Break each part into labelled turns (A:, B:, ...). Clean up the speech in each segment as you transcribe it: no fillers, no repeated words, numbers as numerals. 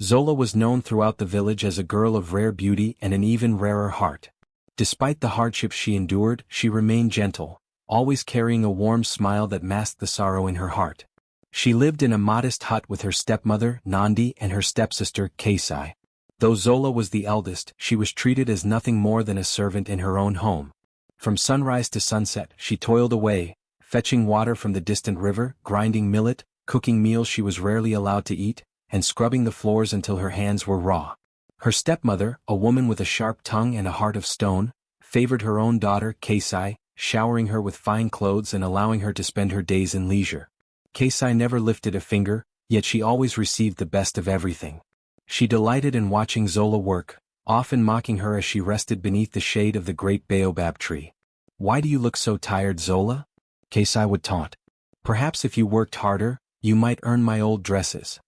A: Zola was known throughout the village as a girl of rare beauty and an even rarer heart. Despite the hardships she endured, she remained gentle, always carrying a warm smile that masked the sorrow in her heart. She lived in a modest hut with her stepmother, Nandi, and her stepsister, Kasai. Though Zola was the eldest, she was treated as nothing more than a servant in her own home. From sunrise to sunset, she toiled away, fetching water from the distant river, grinding millet, cooking meals she was rarely allowed to eat, and scrubbing the floors until her hands were raw. Her stepmother, a woman with a sharp tongue and a heart of stone, favored her own daughter, Kasai, showering her with fine clothes and allowing her to spend her days in leisure. Kasai never lifted a finger, yet she always received the best of everything. She delighted in watching Zola work, often mocking her as she rested beneath the shade of the great baobab tree. "Why do you look so tired, Zola?" Kasai would taunt. "Perhaps if you worked harder, you might earn my old dresses."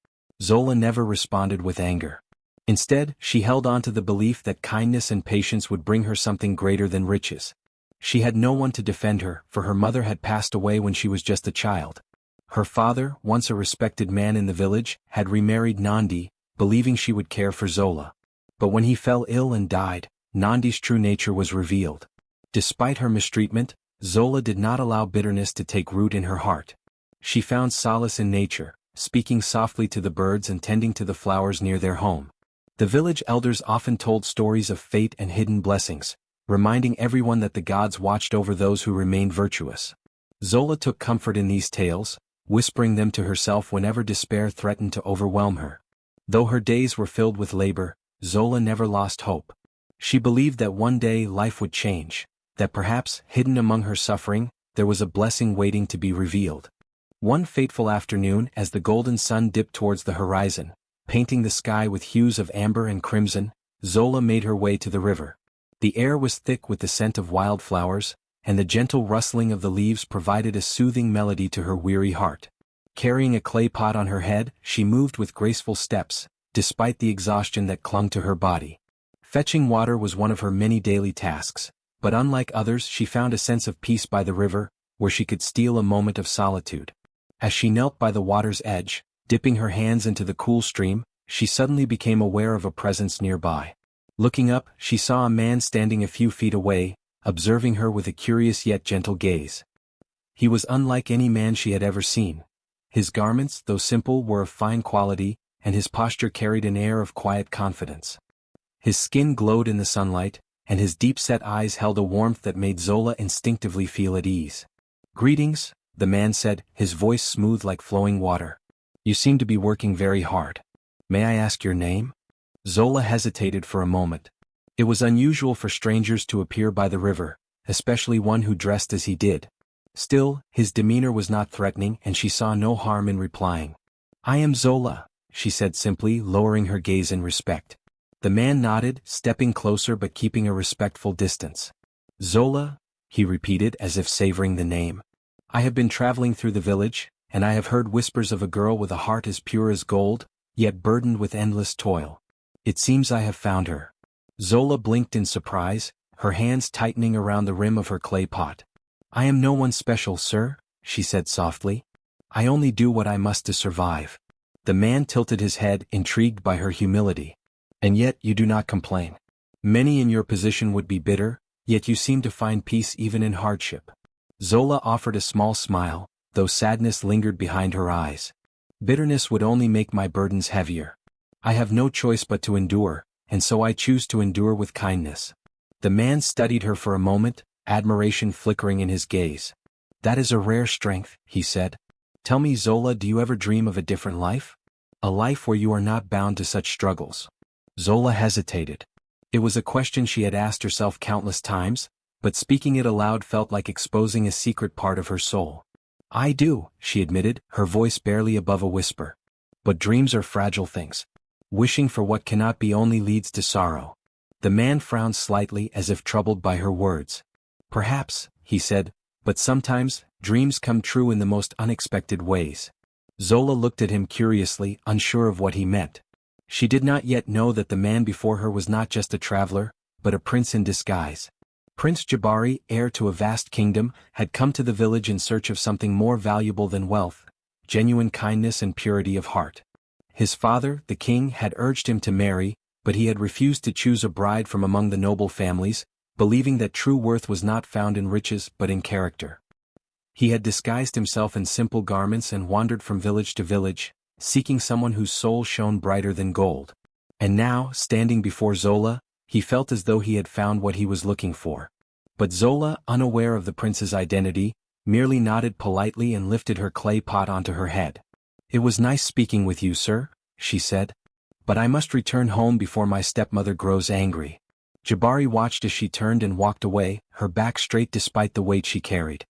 A: Zola never responded with anger. Instead, she held on to the belief that kindness and patience would bring her something greater than riches. She had no one to defend her, for her mother had passed away when she was just a child. Her father, once a respected man in the village, had remarried Nandi, believing she would care for Zola. But when he fell ill and died, Nandi's true nature was revealed. Despite her mistreatment, Zola did not allow bitterness to take root in her heart. She found solace in nature, speaking softly to the birds and tending to the flowers near their home. The village elders often told stories of fate and hidden blessings, reminding everyone that the gods watched over those who remained virtuous. Zola took comfort in these tales, whispering them to herself whenever despair threatened to overwhelm her. Though her days were filled with labor, Zola never lost hope. She believed that one day life would change, that perhaps, hidden among her suffering, there was a blessing waiting to be revealed. One fateful afternoon, as the golden sun dipped towards the horizon, painting the sky with hues of amber and crimson, Zola made her way to the river. The air was thick with the scent of wildflowers, and the gentle rustling of the leaves provided a soothing melody to her weary heart. Carrying a clay pot on her head, she moved with graceful steps, despite the exhaustion that clung to her body. Fetching water was one of her many daily tasks, but unlike others she found a sense of peace by the river, where she could steal a moment of solitude. As she knelt by the water's edge, dipping her hands into the cool stream, she suddenly became aware of a presence nearby. Looking up, she saw a man standing a few feet away, observing her with a curious yet gentle gaze. He was unlike any man she had ever seen. His garments, though simple, were of fine quality, and his posture carried an air of quiet confidence. His skin glowed in the sunlight, and his deep-set eyes held a warmth that made Zola instinctively feel at ease. "Greetings," the man said, his voice smooth like flowing water. "You seem to be working very hard. May I ask your name?" Zola hesitated for a moment. It was unusual for strangers to appear by the river, especially one who dressed as he did. Still, his demeanor was not threatening and she saw no harm in replying. "I am Zola," she said simply, lowering her gaze in respect. The man nodded, stepping closer but keeping a respectful distance. "Zola," he repeated as if savoring the name. "I have been traveling through the village, and I have heard whispers of a girl with a heart as pure as gold, yet burdened with endless toil. It seems I have found her." Zola blinked in surprise, her hands tightening around the rim of her clay pot. "I am no one special, sir," she said softly. "I only do what I must to survive." The man tilted his head, intrigued by her humility. "And yet you do not complain. Many in your position would be bitter, yet you seem to find peace even in hardship." Zola offered a small smile, though sadness lingered behind her eyes. "Bitterness would only make my burdens heavier. I have no choice but to endure, and so I choose to endure with kindness." The man studied her for a moment, admiration flickering in his gaze. "That is a rare strength," he said. "Tell me, Zola, do you ever dream of a different life? A life where you are not bound to such struggles?" Zola hesitated. It was a question she had asked herself countless times, but speaking it aloud felt like exposing a secret part of her soul. "I do," she admitted, her voice barely above a whisper. "But dreams are fragile things. Wishing for what cannot be only leads to sorrow." The man frowned slightly as if troubled by her words. "Perhaps," he said, "but sometimes, dreams come true in the most unexpected ways." Zola looked at him curiously, unsure of what he meant. She did not yet know that the man before her was not just a traveler, but a prince in disguise. Prince Jabari, heir to a vast kingdom, had come to the village in search of something more valuable than wealth, genuine kindness and purity of heart. His father, the king, had urged him to marry, but he had refused to choose a bride from among the noble families, believing that true worth was not found in riches but in character. He had disguised himself in simple garments and wandered from village to village, seeking someone whose soul shone brighter than gold. And now, standing before Zola, he felt as though he had found what he was looking for. But Zola, unaware of the prince's identity, merely nodded politely and lifted her clay pot onto her head. "It was nice speaking with you, sir," she said. "But I must return home before my stepmother grows angry." Jabari watched as she turned and walked away, her back straight despite the weight she carried.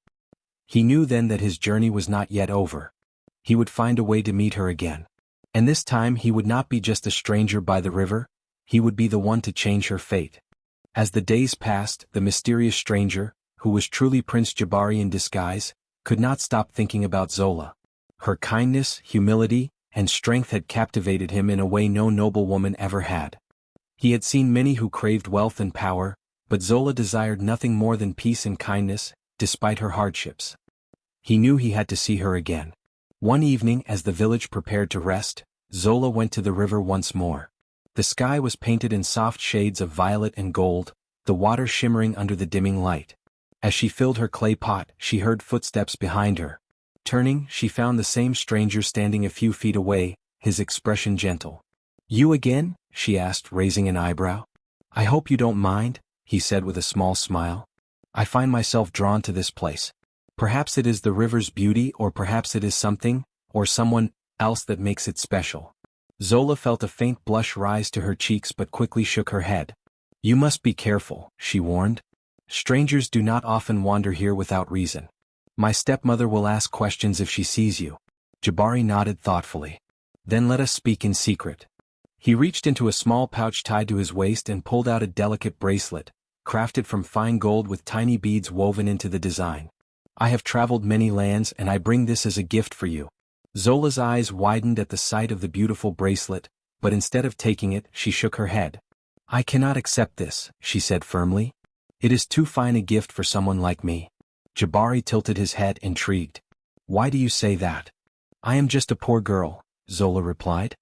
A: He knew then that his journey was not yet over. He would find a way to meet her again. And this time he would not be just a stranger by the river, he would be the one to change her fate. As the days passed, the mysterious stranger, who was truly Prince Jabari in disguise, could not stop thinking about Zola. Her kindness, humility, and strength had captivated him in a way no noble woman ever had. He had seen many who craved wealth and power, but Zola desired nothing more than peace and kindness, despite her hardships. He knew he had to see her again. One evening, as the village prepared to rest, Zola went to the river once more. The sky was painted in soft shades of violet and gold, the water shimmering under the dimming light. As she filled her clay pot, she heard footsteps behind her. Turning, she found the same stranger standing a few feet away, his expression gentle. "You again?" she asked, raising an eyebrow. "I hope you don't mind," he said with a small smile. "I find myself drawn to this place. Perhaps it is the river's beauty, or perhaps it is something, or someone, else that makes it special." Zola felt a faint blush rise to her cheeks but quickly shook her head. "You must be careful," she warned. "Strangers do not often wander here without reason. My stepmother will ask questions if she sees you." Jabari nodded thoughtfully. "Then let us speak in secret." He reached into a small pouch tied to his waist and pulled out a delicate bracelet, crafted from fine gold with tiny beads woven into the design. "I have traveled many lands and I bring this as a gift for you." Zola's eyes widened at the sight of the beautiful bracelet, but instead of taking it, she shook her head. "I cannot accept this," she said firmly. "It is too fine a gift for someone like me." Jabari tilted his head, intrigued. "Why do you say that?" "I am just a poor girl," Zola replied.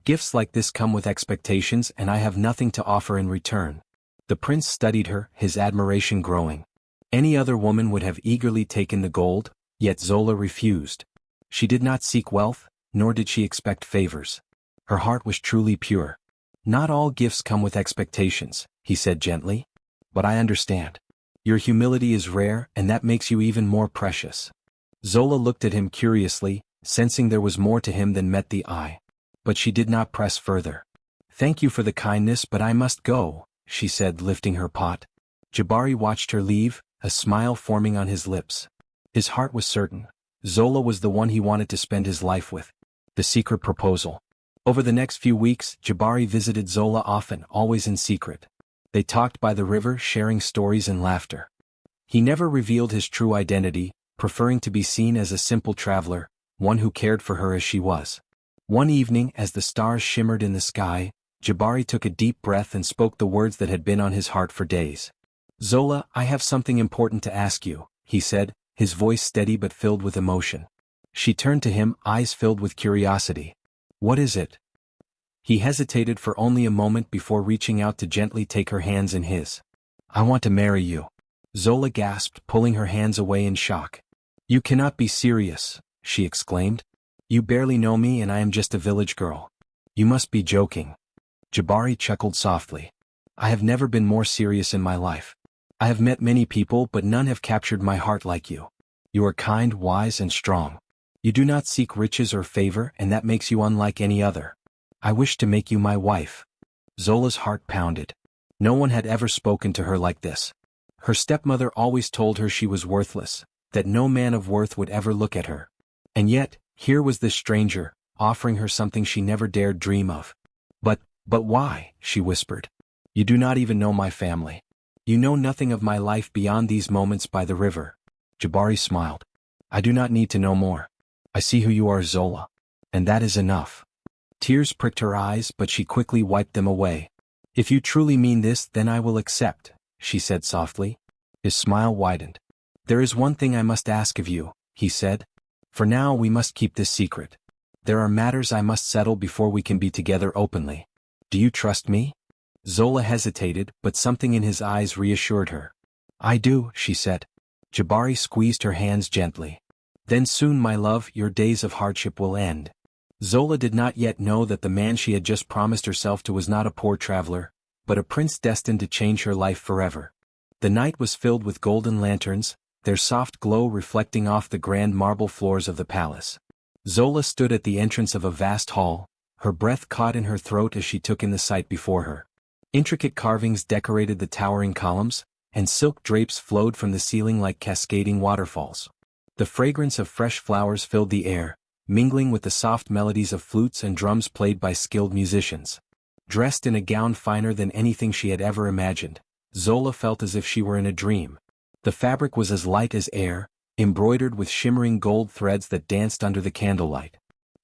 A: "Gifts like this come with expectations and I have nothing to offer in return." The prince studied her, his admiration growing. Any other woman would have eagerly taken the gold, yet Zola refused. She did not seek wealth, nor did she expect favors. Her heart was truly pure. "Not all gifts come with expectations," he said gently. "But I understand. Your humility is rare and that makes you even more precious." Zola looked at him curiously, sensing there was more to him than met the eye. But she did not press further. "Thank you for the kindness but I must go," she said, lifting her pot. Jabari watched her leave, a smile forming on his lips. His heart was certain. Zola was the one he wanted to spend his life with. The secret proposal. Over the next few weeks, Jabari visited Zola often, always in secret. They talked by the river, sharing stories and laughter. He never revealed his true identity, preferring to be seen as a simple traveler, one who cared for her as she was. One evening, as the stars shimmered in the sky, Jabari took a deep breath and spoke the words that had been on his heart for days. "Zola, I have something important to ask you," he said, his voice steady but filled with emotion. She turned to him, eyes filled with curiosity. "What is it?" He hesitated for only a moment before reaching out to gently take her hands in his. "I want to marry you." Zola gasped, pulling her hands away in shock. "You cannot be serious," she exclaimed. "You barely know me and I am just a village girl. You must be joking." Jabari chuckled softly. "I have never been more serious in my life. I have met many people but none have captured my heart like you. You are kind, wise, and strong. You do not seek riches or favor and that makes you unlike any other. I wish to make you my wife." Zola's heart pounded. No one had ever spoken to her like this. Her stepmother always told her she was worthless, that no man of worth would ever look at her. And yet, here was this stranger, offering her something she never dared dream of. But why?" she whispered. "You do not even know my family. You know nothing of my life beyond these moments by the river." Jabari smiled. "I do not need to know more. I see who you are, Zola. And that is enough." Tears pricked her eyes but she quickly wiped them away. "If you truly mean this then I will accept," she said softly. His smile widened. "There is one thing I must ask of you," he said. "For now we must keep this secret. There are matters I must settle before we can be together openly. Do you trust me? Zola hesitated, but something in his eyes reassured her. I do, she said. Jabari squeezed her hands gently. Then soon, my love, your days of hardship will end. Zola did not yet know that the man she had just promised herself to was not a poor traveler, but a prince destined to change her life forever. The night was filled with golden lanterns, their soft glow reflecting off the grand marble floors of the palace. Zola stood at the entrance of a vast hall, her breath caught in her throat as she took in the sight before her. Intricate carvings decorated the towering columns, and silk drapes flowed from the ceiling like cascading waterfalls. The fragrance of fresh flowers filled the air, mingling with the soft melodies of flutes and drums played by skilled musicians. Dressed in a gown finer than anything she had ever imagined, Zola felt as if she were in a dream. The fabric was as light as air, embroidered with shimmering gold threads that danced under the candlelight.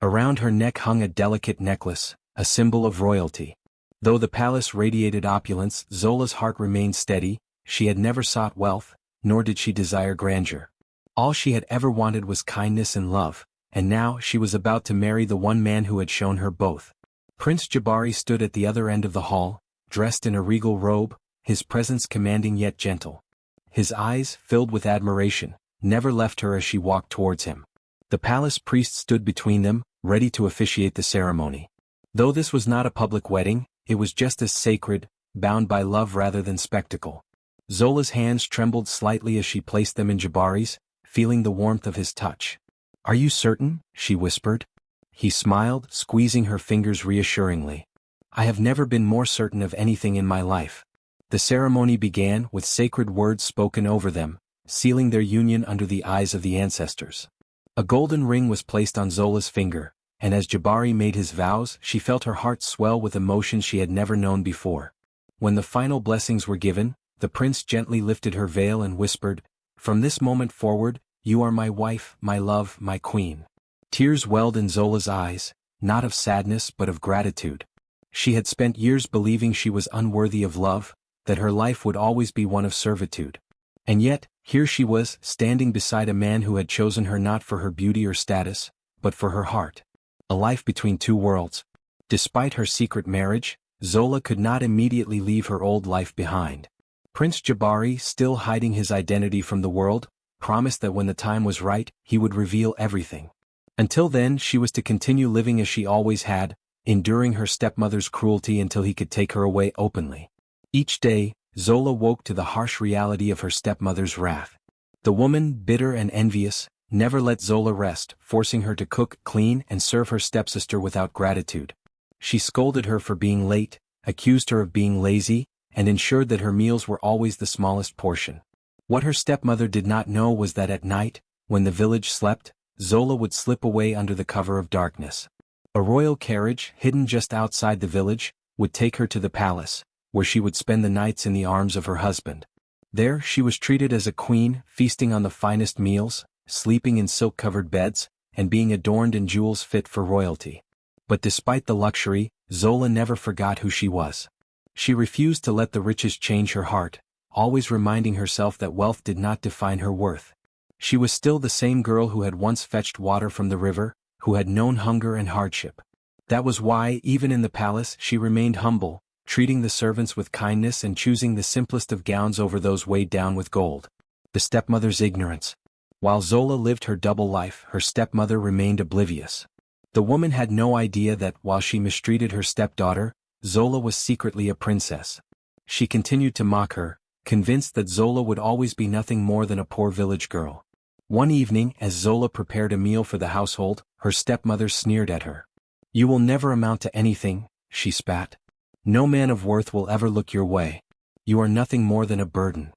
A: Around her neck hung a delicate necklace, a symbol of royalty. Though the palace radiated opulence, Zola's heart remained steady. She had never sought wealth, nor did she desire grandeur. All she had ever wanted was kindness and love, and now she was about to marry the one man who had shown her both. Prince Jabari stood at the other end of the hall, dressed in a regal robe, his presence commanding yet gentle. His eyes, filled with admiration, never left her as she walked towards him. The palace priest stood between them, ready to officiate the ceremony. Though this was not a public wedding, it was just as sacred, bound by love rather than spectacle. Zola's hands trembled slightly as she placed them in Jabari's, feeling the warmth of his touch. Are you certain? She whispered. He smiled, squeezing her fingers reassuringly. I have never been more certain of anything in my life. The ceremony began with sacred words spoken over them, sealing their union under the eyes of the ancestors. A golden ring was placed on Zola's finger, and as Jabari made his vows, she felt her heart swell with emotion she had never known before. When the final blessings were given, the prince gently lifted her veil and whispered, From this moment forward, you are my wife, my love, my queen. Tears welled in Zola's eyes, not of sadness but of gratitude. She had spent years believing she was unworthy of love, that her life would always be one of servitude. And yet, here she was, standing beside a man who had chosen her not for her beauty or status, but for her heart. A life between two worlds. Despite her secret marriage, Zola could not immediately leave her old life behind. Prince Jabari, still hiding his identity from the world, promised that when the time was right, he would reveal everything. Until then, she was to continue living as she always had, enduring her stepmother's cruelty until he could take her away openly. Each day, Zola woke to the harsh reality of her stepmother's wrath. The woman, bitter and envious, never let Zola rest, forcing her to cook, clean, and serve her stepsister without gratitude. She scolded her for being late, accused her of being lazy, and ensured that her meals were always the smallest portion. What her stepmother did not know was that at night, when the village slept, Zola would slip away under the cover of darkness. A royal carriage, hidden just outside the village, would take her to the palace, where she would spend the nights in the arms of her husband. There she was treated as a queen, feasting on the finest meals, sleeping in silk-covered beds, and being adorned in jewels fit for royalty. But despite the luxury, Zola never forgot who she was. She refused to let the riches change her heart, always reminding herself that wealth did not define her worth. She was still the same girl who had once fetched water from the river, who had known hunger and hardship. That was why, even in the palace, she remained humble, treating the servants with kindness and choosing the simplest of gowns over those weighed down with gold. The stepmother's ignorance. While Zola lived her double life, her stepmother remained oblivious. The woman had no idea that, while she mistreated her stepdaughter, Zola was secretly a princess. She continued to mock her, convinced that Zola would always be nothing more than a poor village girl. One evening, as Zola prepared a meal for the household, her stepmother sneered at her. You will never amount to anything, she spat. No man of worth will ever look your way. You are nothing more than a burden.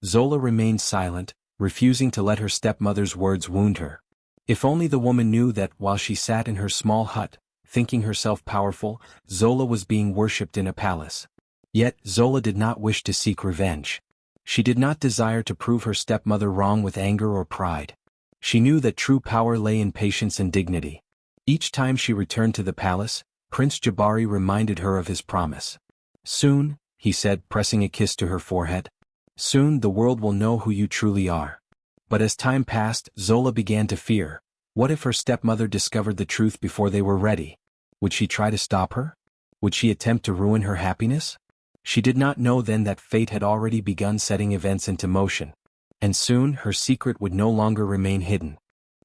A: Zola remained silent, refusing to let her stepmother's words wound her. If only the woman knew that, while she sat in her small hut, thinking herself powerful, Zola was being worshipped in a palace. Yet, Zola did not wish to seek revenge. She did not desire to prove her stepmother wrong with anger or pride. She knew that true power lay in patience and dignity. Each time she returned to the palace, Prince Jabari reminded her of his promise. Soon, he said, pressing a kiss to her forehead. Soon the world will know who you truly are. But as time passed, Zola began to fear. What if her stepmother discovered the truth before they were ready? Would she try to stop her? Would she attempt to ruin her happiness? She did not know then that fate had already begun setting events into motion. And soon her secret would no longer remain hidden.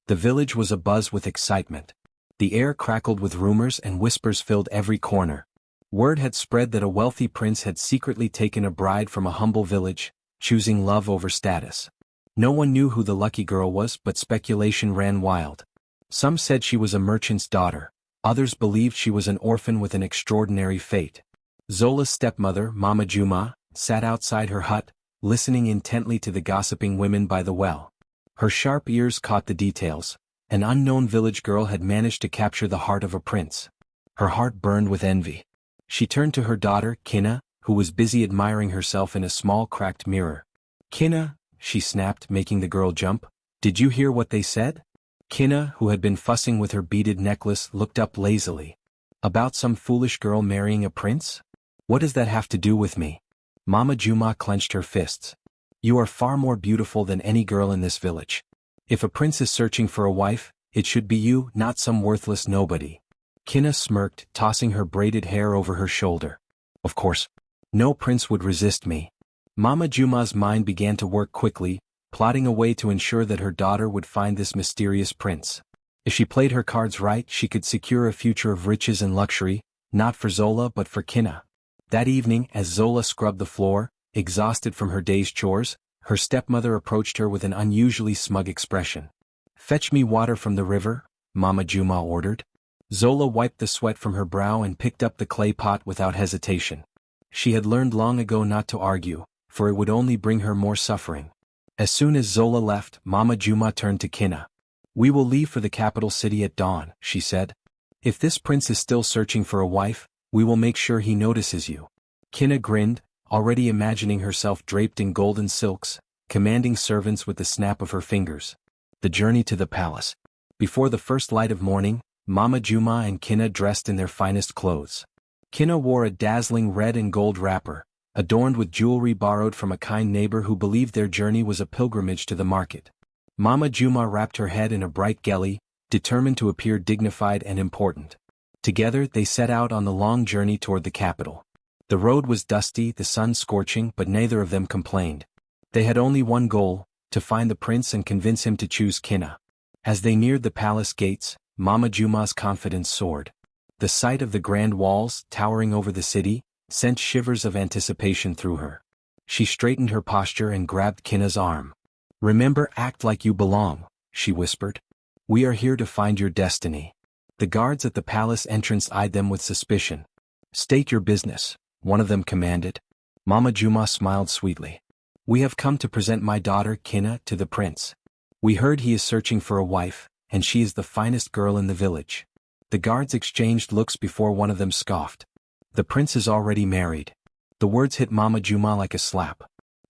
A: The village was abuzz with excitement. The air crackled with rumors and whispers filled every corner. Word had spread that a wealthy prince had secretly taken a bride from a humble village, choosing love over status. No one knew who the lucky girl was, but speculation ran wild. Some said she was a merchant's daughter. Others believed she was an orphan with an extraordinary fate. Zola's stepmother, Mama Juma, sat outside her hut, listening intently to the gossiping women by the well. Her sharp ears caught the details. An unknown village girl had managed to capture the heart of a prince. Her heart burned with envy. She turned to her daughter, Kinna, who was busy admiring herself in a small cracked mirror. "Kinna," she snapped, making the girl jump. "Did you hear what they said?" Kinna, who had been fussing with her beaded necklace, looked up lazily. "About some foolish girl marrying a prince? What does that have to do with me?" Mama Juma clenched her fists. "You are far more beautiful than any girl in this village. If a prince is searching for a wife, it should be you, not some worthless nobody." Kinna smirked, tossing her braided hair over her shoulder. "Of course. No prince would resist me." Mama Juma's mind began to work quickly, plotting a way to ensure that her daughter would find this mysterious prince. If she played her cards right, she could secure a future of riches and luxury, not for Zola but for Kinna. That evening, as Zola scrubbed the floor, exhausted from her day's chores, her stepmother approached her with an unusually smug expression. "Fetch me water from the river," Mama Juma ordered. Zola wiped the sweat from her brow and picked up the clay pot without hesitation. She had learned long ago not to argue, for it would only bring her more suffering. As soon as Zola left, Mama Juma turned to Kinna. "We will leave for the capital city at dawn," she said. "If this prince is still searching for a wife, we will make sure he notices you." Kinna grinned, already imagining herself draped in golden silks, commanding servants with the snap of her fingers. The journey to the palace. Before the first light of morning, Mama Juma and Kinna dressed in their finest clothes. Kinna wore a dazzling red and gold wrapper, adorned with jewelry borrowed from a kind neighbor who believed their journey was a pilgrimage to the market. Mama Juma wrapped her head in a bright gelly, determined to appear dignified and important. Together they set out on the long journey toward the capital. The road was dusty, the sun scorching, but neither of them complained. They had only one goal, to find the prince and convince him to choose Kinna. As they neared the palace gates, Mama Juma's confidence soared. The sight of the grand walls, towering over the city, sent shivers of anticipation through her. She straightened her posture and grabbed Kinna's arm. "Remember, act like you belong," she whispered. "We are here to find your destiny." The guards at the palace entrance eyed them with suspicion. "State your business," one of them commanded. Mama Juma smiled sweetly. "We have come to present my daughter Kinna to the prince. We heard he is searching for a wife, and she is the finest girl in the village." The guards exchanged looks before one of them scoffed. "The prince is already married." The words hit Mama Juma like a slap.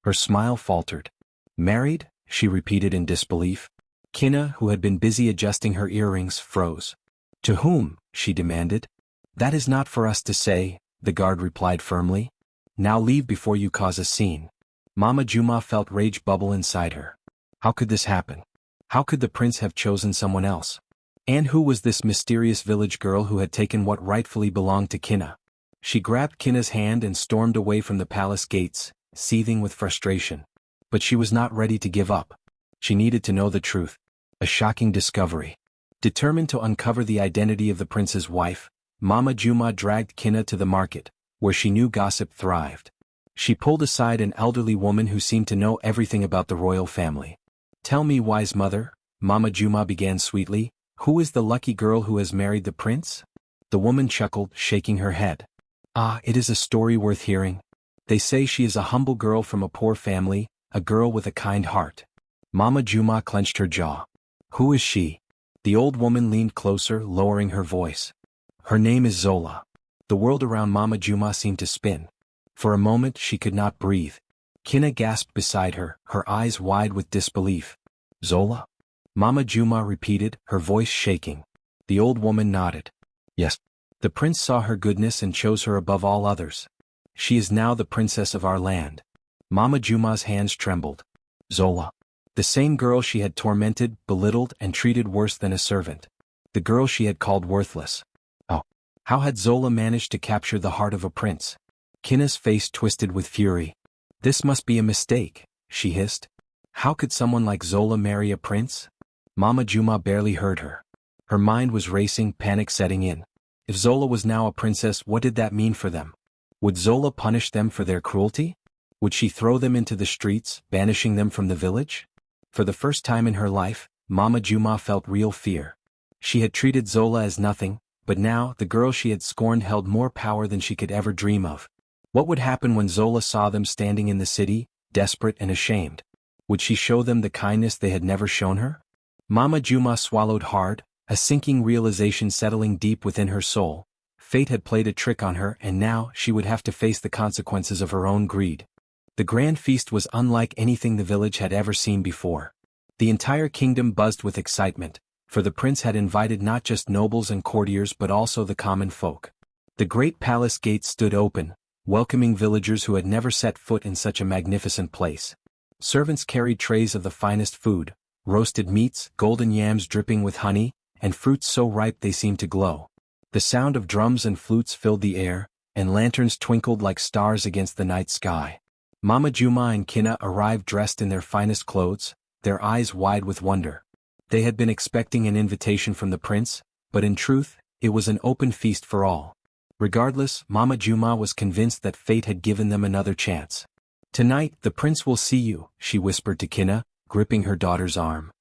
A: Her smile faltered. "Married?" she repeated in disbelief. Kinna, who had been busy adjusting her earrings, froze. "To whom?" she demanded. "That is not for us to say," the guard replied firmly. "Now leave before you cause a scene." Mama Juma felt rage bubble inside her. How could this happen? How could the prince have chosen someone else? And who was this mysterious village girl who had taken what rightfully belonged to Kinna? She grabbed Kinna's hand and stormed away from the palace gates, seething with frustration. But she was not ready to give up. She needed to know the truth. A shocking discovery. Determined to uncover the identity of the prince's wife, Mama Juma dragged Kinna to the market, where she knew gossip thrived. She pulled aside an elderly woman who seemed to know everything about the royal family. "Tell me, wise mother," Mama Juma began sweetly, "who is the lucky girl who has married the prince?" The woman chuckled, shaking her head. "Ah, it is a story worth hearing. They say she is a humble girl from a poor family, a girl with a kind heart." Mama Juma clenched her jaw. "Who is she?" The old woman leaned closer, lowering her voice. "Her name is Zola." The world around Mama Juma seemed to spin. For a moment she could not breathe. Kinna gasped beside her, her eyes wide with disbelief. "Zola?" Mama Juma repeated, her voice shaking. The old woman nodded. "Yes. The prince saw her goodness and chose her above all others. She is now the princess of our land." Mama Juma's hands trembled. "Zola. The same girl she had tormented, belittled, and treated worse than a servant. The girl she had called worthless. Oh. How had Zola managed to capture the heart of a prince? Kinna's face twisted with fury. This must be a mistake, she hissed. How could someone like Zola marry a prince? Mama Juma barely heard her. Her mind was racing, panic setting in. If Zola was now a princess, what did that mean for them? Would Zola punish them for their cruelty? Would she throw them into the streets, banishing them from the village? For the first time in her life, Mama Juma felt real fear. She had treated Zola as nothing, but now the girl she had scorned held more power than she could ever dream of. What would happen when Zola saw them standing in the city, desperate and ashamed? Would she show them the kindness they had never shown her? Mama Juma swallowed hard, a sinking realization settling deep within her soul. Fate had played a trick on her, and now she would have to face the consequences of her own greed. The grand feast was unlike anything the village had ever seen before. The entire kingdom buzzed with excitement, for the prince had invited not just nobles and courtiers but also the common folk. The great palace gates stood open, welcoming villagers who had never set foot in such a magnificent place. Servants carried trays of the finest food, roasted meats, golden yams dripping with honey, and fruits so ripe they seemed to glow. The sound of drums and flutes filled the air, and lanterns twinkled like stars against the night sky. Mama Juma and Kinna arrived dressed in their finest clothes, their eyes wide with wonder. They had been expecting an invitation from the prince, but in truth, it was an open feast for all. Regardless, Mama Juma was convinced that fate had given them another chance. "Tonight, the prince will see you," she whispered to Kinna, gripping her daughter's arm.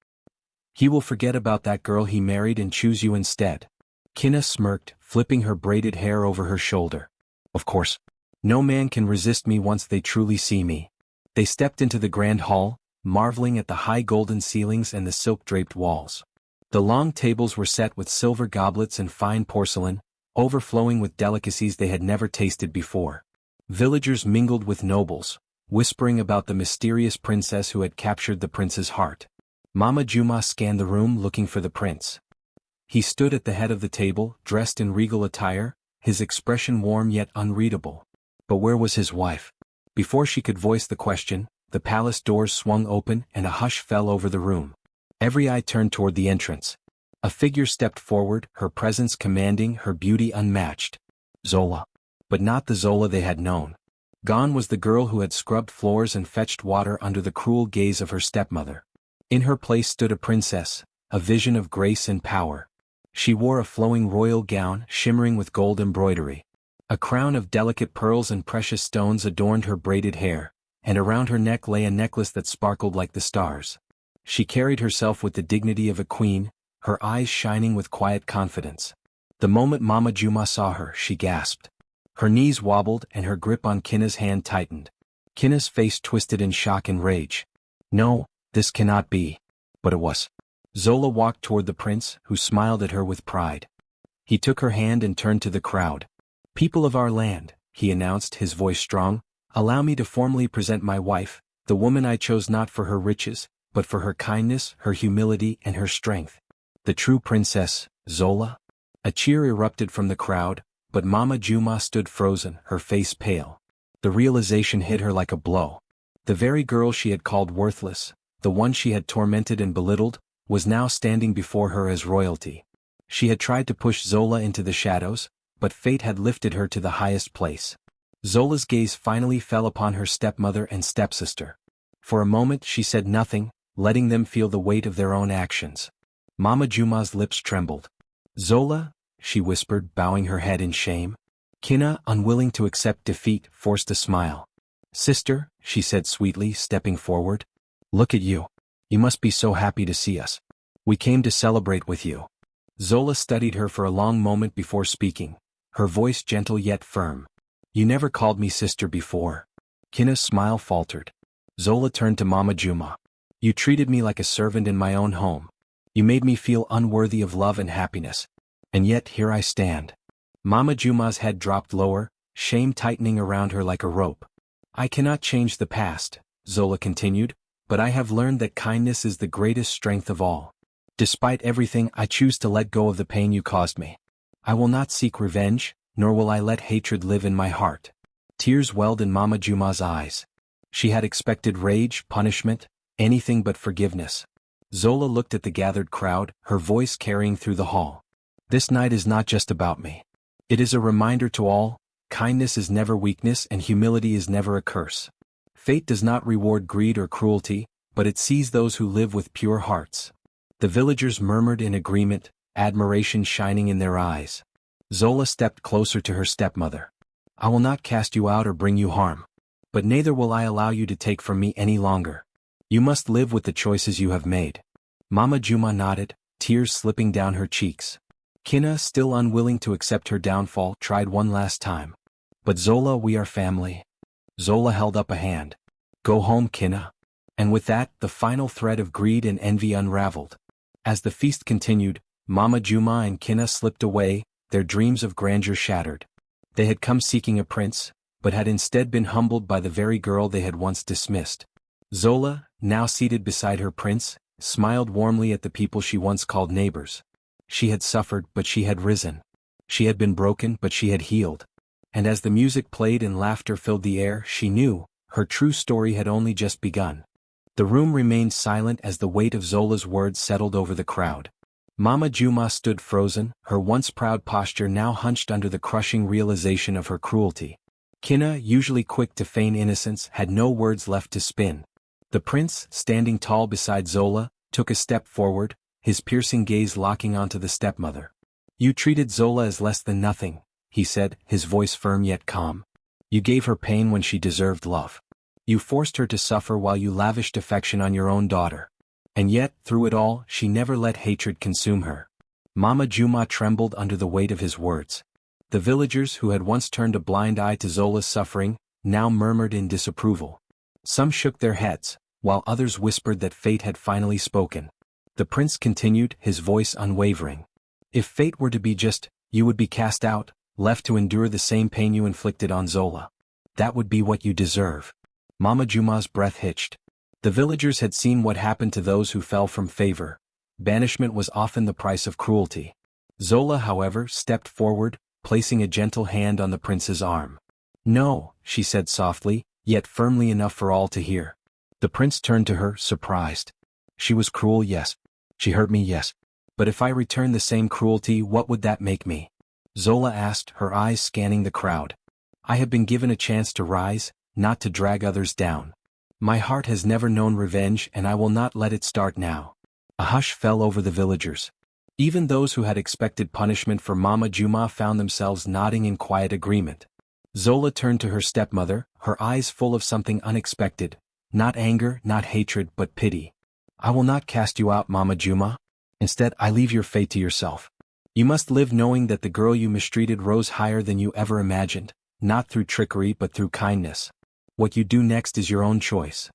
A: "He will forget about that girl he married and choose you instead." Kinna smirked, flipping her braided hair over her shoulder. "Of course. No man can resist me once they truly see me." They stepped into the grand hall, marveling at the high golden ceilings and the silk-draped walls. The long tables were set with silver goblets and fine porcelain, overflowing with delicacies they had never tasted before. Villagers mingled with nobles, whispering about the mysterious princess who had captured the prince's heart. Mama Juma scanned the room looking for the prince. He stood at the head of the table, dressed in regal attire, his expression warm yet unreadable. But where was his wife? Before she could voice the question, the palace doors swung open and a hush fell over the room. Every eye turned toward the entrance. A figure stepped forward, her presence commanding, her beauty unmatched. Zola. But not the Zola they had known. Gone was the girl who had scrubbed floors and fetched water under the cruel gaze of her stepmother. In her place stood a princess, a vision of grace and power. She wore a flowing royal gown shimmering with gold embroidery. A crown of delicate pearls and precious stones adorned her braided hair, and around her neck lay a necklace that sparkled like the stars. She carried herself with the dignity of a queen, her eyes shining with quiet confidence. The moment Mama Juma saw her, she gasped. Her knees wobbled and her grip on Kinna's hand tightened. Kinna's face twisted in shock and rage. No, this cannot be. But it was. Zola walked toward the prince, who smiled at her with pride. He took her hand and turned to the crowd. "People of our land," he announced, his voice strong, "allow me to formally present my wife, the woman I chose not for her riches, but for her kindness, her humility, and her strength. The true princess, Zola." A cheer erupted from the crowd, but Mama Juma stood frozen, her face pale. The realization hit her like a blow. The very girl she had called worthless, the one she had tormented and belittled, was now standing before her as royalty. She had tried to push Zola into the shadows, but fate had lifted her to the highest place. Zola's gaze finally fell upon her stepmother and stepsister. For a moment she said nothing, letting them feel the weight of their own actions. Mama Juma's lips trembled. "Zola," she whispered, bowing her head in shame. Kinna, unwilling to accept defeat, forced a smile. "Sister," she said sweetly, stepping forward. "Look at you. You must be so happy to see us. We came to celebrate with you." Zola studied her for a long moment before speaking, her voice gentle yet firm. "You never called me sister before." Kinna's smile faltered. Zola turned to Mama Juma. "You treated me like a servant in my own home. You made me feel unworthy of love and happiness. And yet here I stand." Mama Juma's head dropped lower, shame tightening around her like a rope. "I cannot change the past," Zola continued, "but I have learned that kindness is the greatest strength of all. Despite everything, I choose to let go of the pain you caused me. I will not seek revenge, nor will I let hatred live in my heart." Tears welled in Mama Juma's eyes. She had expected rage, punishment, Anything but forgiveness. Zola looked at the gathered crowd, her voice carrying through the hall. This night is not just about me. It is a reminder to all, kindness is never weakness and humility is never a curse. Fate does not reward greed or cruelty, but it sees those who live with pure hearts. The villagers murmured in agreement, admiration shining in their eyes. Zola stepped closer to her stepmother. I will not cast you out or bring you harm. But neither will I allow you to take from me any longer. You must live with the choices you have made. Mama Juma nodded, tears slipping down her cheeks. Kina, still unwilling to accept her downfall, tried one last time. But Zola, we are family. Zola held up a hand. Go home, Kina. And with that, the final thread of greed and envy unraveled. As the feast continued, Mama Juma and Kina slipped away, their dreams of grandeur shattered. They had come seeking a prince, but had instead been humbled by the very girl they had once dismissed. Zola, now seated beside her prince, smiled warmly at the people she once called neighbors. She had suffered, but she had risen. She had been broken, but she had healed. And as the music played and laughter filled the air, she knew, her true story had only just begun. The room remained silent as the weight of Zola's words settled over the crowd. Mama Juma stood frozen, her once proud posture now hunched under the crushing realization of her cruelty. Kina, usually quick to feign innocence, had no words left to spin. The prince, standing tall beside Zola, took a step forward, his piercing gaze locking onto the stepmother. You treated Zola as less than nothing, he said, his voice firm yet calm. You gave her pain when she deserved love. You forced her to suffer while you lavished affection on your own daughter. And yet, through it all, she never let hatred consume her. Mama Juma trembled under the weight of his words. The villagers who had once turned a blind eye to Zola's suffering, now murmured in disapproval. Some shook their heads, while others whispered that fate had finally spoken. The prince continued, his voice unwavering. If fate were to be just, you would be cast out, left to endure the same pain you inflicted on Zola. That would be what you deserve. Mama Juma's breath hitched. The villagers had seen what happened to those who fell from favor. Banishment was often the price of cruelty. Zola, however, stepped forward, placing a gentle hand on the prince's arm. No, she said softly, yet firmly enough for all to hear. The prince turned to her, surprised. She was cruel, yes. She hurt me, yes. But if I return the same cruelty, what would that make me? Zola asked, her eyes scanning the crowd. I have been given a chance to rise, not to drag others down. My heart has never known revenge and I will not let it start now. A hush fell over the villagers. Even those who had expected punishment for Mama Juma found themselves nodding in quiet agreement. Zola turned to her stepmother, her eyes full of something unexpected. Not anger, not hatred, but pity. I will not cast you out, Mama Juma. Instead, I leave your fate to yourself. You must live knowing that the girl you mistreated rose higher than you ever imagined, not through trickery but through kindness. What you do next is your own choice.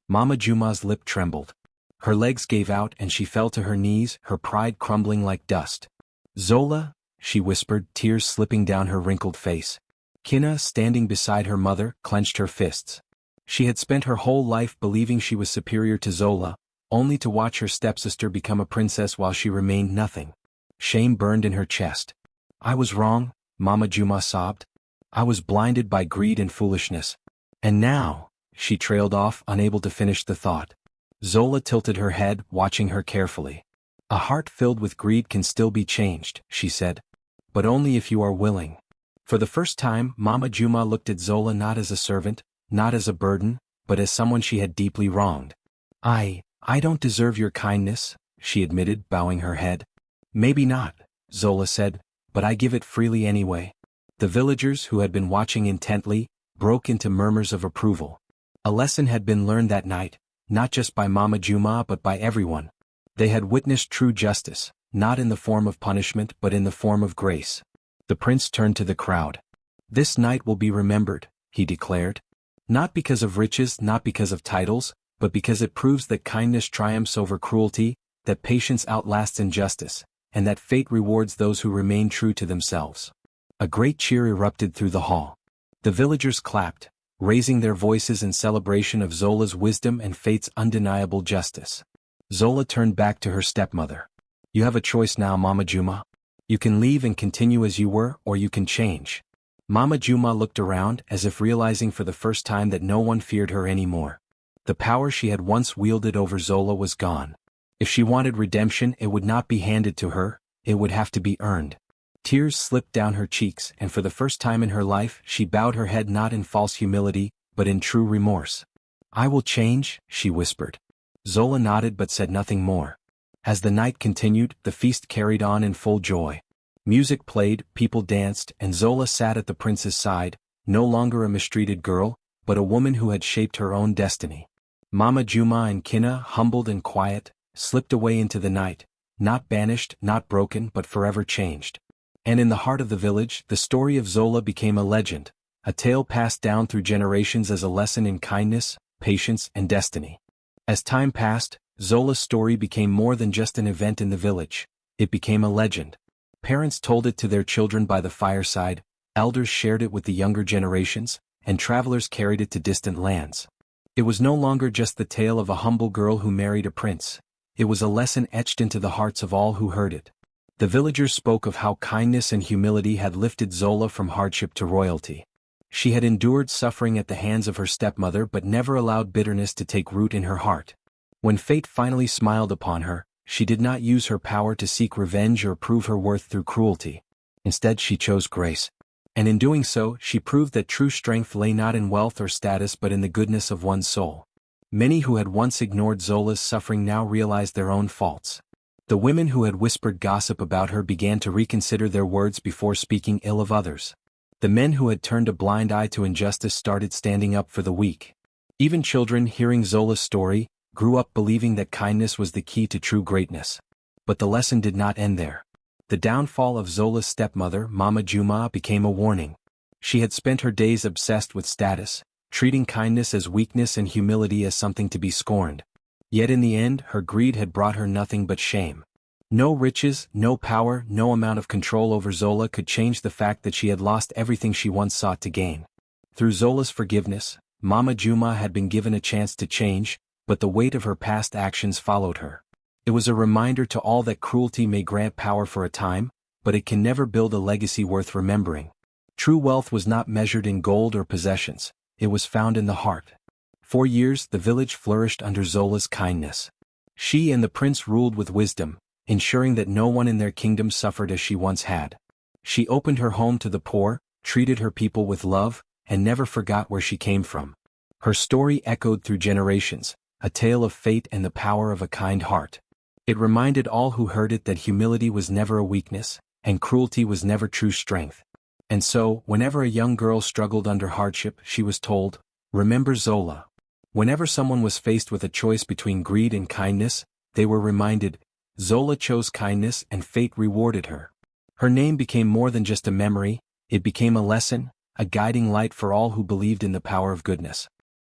A: Mama Juma's lip trembled. Her legs gave out and she fell to her knees, her pride crumbling like dust. Zola, she whispered, tears slipping down her wrinkled face. Kina, standing beside her mother, clenched her fists. She had spent her whole life believing she was superior to Zola, only to watch her stepsister become a princess while she remained nothing. Shame burned in her chest. I was wrong, Mama Juma sobbed. I was blinded by greed and foolishness. And now, she trailed off, unable to finish the thought. Zola tilted her head, watching her carefully. A heart filled with greed can still be changed, she said. But only if you are willing. For the first time, Mama Juma looked at Zola not as a servant, not as a burden, but as someone she had deeply wronged. I don't deserve your kindness, she admitted, bowing her head. Maybe not, Zola said, but I give it freely anyway. The villagers, who had been watching intently, broke into murmurs of approval. A lesson had been learned that night, not just by Mama Juma but by everyone. They had witnessed true justice, not in the form of punishment but in the form of grace. The prince turned to the crowd. This night will be remembered, he declared. Not because of riches, not because of titles, but because it proves that kindness triumphs over cruelty, that patience outlasts injustice, and that fate rewards those who remain true to themselves. A great cheer erupted through the hall. The villagers clapped, raising their voices in celebration of Zola's wisdom and fate's undeniable justice. Zola turned back to her stepmother. You have a choice now, Mama Juma. You can leave and continue as you were, or you can change. Mama Juma looked around as if realizing for the first time that no one feared her anymore. The power she had once wielded over Zola was gone. If she wanted redemption, it would not be handed to her, it would have to be earned. Tears slipped down her cheeks, and for the first time in her life she bowed her head not in false humility, but in true remorse. "I will change," she whispered. Zola nodded but said nothing more. As the night continued, the feast carried on in full joy. Music played, people danced, and Zola sat at the prince's side, no longer a mistreated girl, but a woman who had shaped her own destiny. Mama Juma and Kina, humbled and quiet, slipped away into the night, not banished, not broken, but forever changed. And in the heart of the village, the story of Zola became a legend, a tale passed down through generations as a lesson in kindness, patience, and destiny. As time passed, Zola's story became more than just an event in the village. It became a legend. Parents told it to their children by the fireside, elders shared it with the younger generations, and travelers carried it to distant lands. It was no longer just the tale of a humble girl who married a prince. It was a lesson etched into the hearts of all who heard it. The villagers spoke of how kindness and humility had lifted Zola from hardship to royalty. She had endured suffering at the hands of her stepmother but never allowed bitterness to take root in her heart. When fate finally smiled upon her, she did not use her power to seek revenge or prove her worth through cruelty. Instead, she chose grace. And in doing so, she proved that true strength lay not in wealth or status but in the goodness of one's soul. Many who had once ignored Zola's suffering now realized their own faults. The women who had whispered gossip about her began to reconsider their words before speaking ill of others. The men who had turned a blind eye to injustice started standing up for the weak. Even children, hearing Zola's story, grew up believing that kindness was the key to true greatness. But the lesson did not end there. The downfall of Zola's stepmother, Mama Juma, became a warning. She had spent her days obsessed with status, treating kindness as weakness and humility as something to be scorned. Yet in the end, her greed had brought her nothing but shame. No riches, no power, no amount of control over Zola could change the fact that she had lost everything she once sought to gain. Through Zola's forgiveness, Mama Juma had been given a chance to change, but the weight of her past actions followed her. It was a reminder to all that cruelty may grant power for a time, but it can never build a legacy worth remembering. True wealth was not measured in gold or possessions, it was found in the heart. For years, the village flourished under Zola's kindness. She and the prince ruled with wisdom, ensuring that no one in their kingdom suffered as she once had. She opened her home to the poor, treated her people with love, and never forgot where she came from. Her story echoed through generations, a tale of fate and the power of a kind heart. It reminded all who heard it that humility was never a weakness, and cruelty was never true strength. And so, whenever a young girl struggled under hardship, she was told, "Remember Zola." Whenever someone was faced with a choice between greed and kindness, they were reminded, Zola chose kindness and fate rewarded her. Her name became more than just a memory, it became a lesson, a guiding light for all who believed in the power of goodness.